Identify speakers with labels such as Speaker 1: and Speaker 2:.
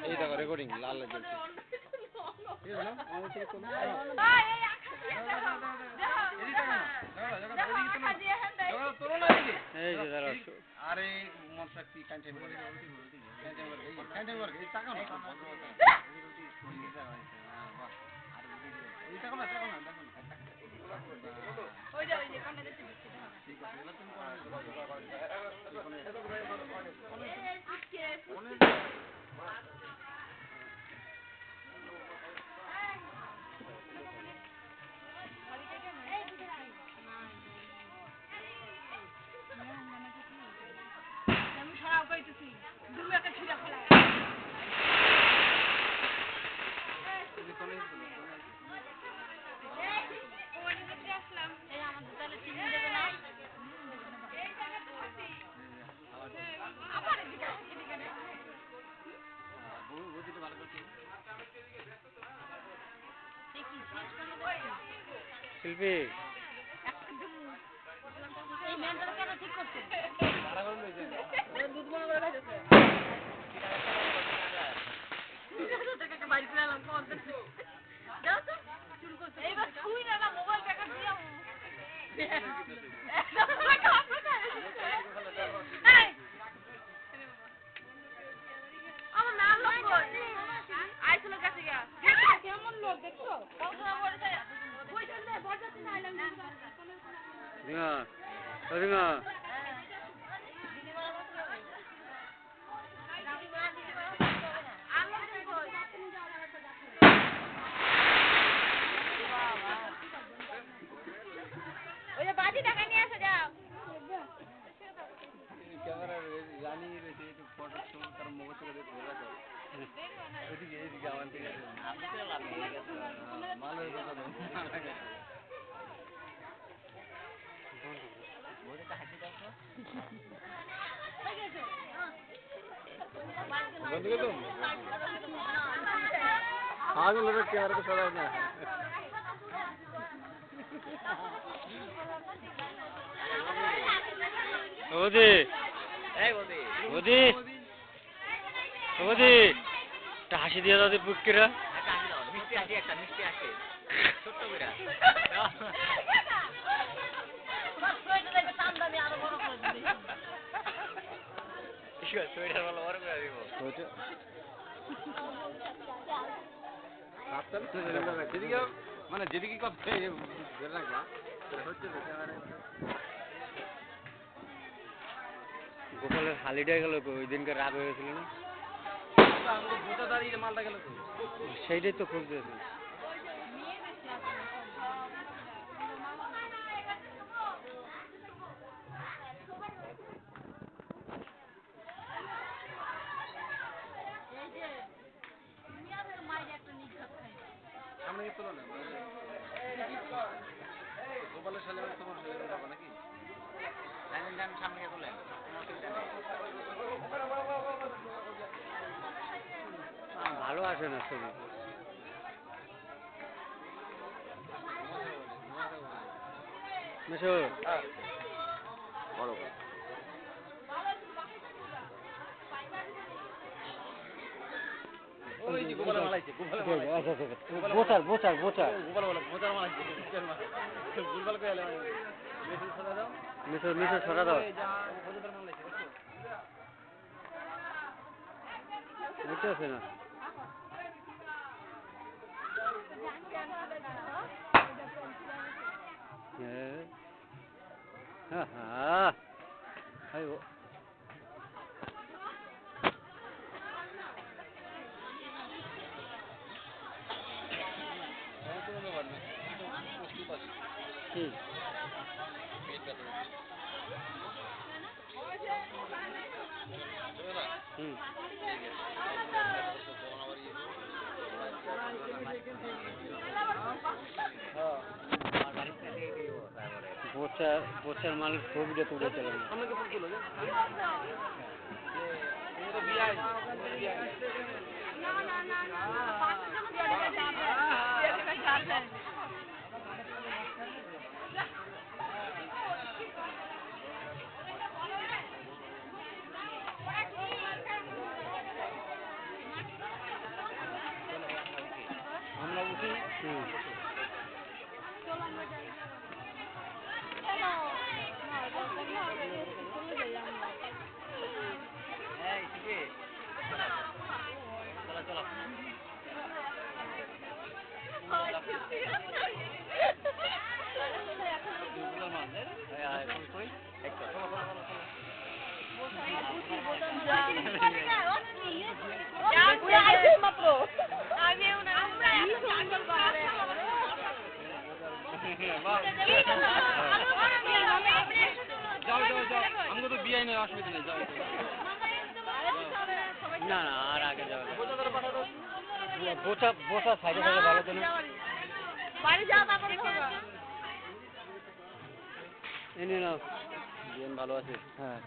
Speaker 1: এই দেখো রেকর্ডিং লাল লাল জ্বলছে আরে মনসা কি কাঞ্চন করে কাঞ্চন করে এই টাকা না এই টাকা না দেখো না ওই যে কোনটা দেখতে ঠিক আছে এবার তুমি আমি খারাপ কইতেছি তুমি একটা ছিড়া ফেলা শিল্পী এই মেন্টাল কেন ঠিক করছে দুধ মনে করে খাইতেছে টাকা বাইরে পেলাম কোন দাও তো শুরু করতে এইবার ছুই না মোবাইল প্যাকেট দিও আমার নাম লোক আইছিল কাছে গিয়া কেমন লোক দেখছো কলকাতা বলছে কই চলে বড়জাতি না আইলাম দিঙা দিঙা ওই যে বাজি টাকা নিয়ে আসো যাও ক্যামেরা রানি রয়েছে একটু ফটো শুট কর মোবাইল থেকে ধরে রাখো এদিকে এদিকে আমার দিকে আমি তো লাগি মালের কথা বলে কা হাসি দাও তো বন্ধ করে দাও আগে লোক ক্যামেরা তো সরাও না ওদি এই ওদি ওদি ওদি তা হাসি দিয়ে দাও বুককিরা একটা হাসি দাও মিষ্টি হাসি একটা মিষ্টি হাসি ছোট কইরা বাস কইতে দেবে চান্দা আমি আরো বড় করে দিই ঠিক আছে সোয়েটার বড় বড় করে দিব সোয়েটার আপনার তো যেদিকে মানে যেদিকে কথা বের রাখবা হচ্ছে ক্যামেরা গোপালের হালিটা গেল ওই দিনকে রাগ হয়ে গেছিল না মালটা গেল সেইটাই তো খুব দিয়েছে গোপালের সালে তোমার নাকি সামনে তোলেন ভালো আসে না ছবি মেশো বড় বোচার বোচার বোচার বোচার মালাইছে ভুলভাল করে এলে মিশো মিশো ছড়া দাও বুঝতে আছে না হ্যাঁ হ্যাঁ बोचर माल खूब जो तुड़े चले চলো আমরা যাই। কেন? না, দরকার না, চলে যাই আমরা।
Speaker 2: এই শিখে চলো চলো আমাকে তো বিয়ে নেই, অসুবিধা নেই, যাও। না না আর আগে যাবে বোসা সাইডে সাইডে ভালো তো না
Speaker 1: বাড়ি যাও তারপরে
Speaker 2: এনে নাও, ভালো আছে। হ্যাঁ।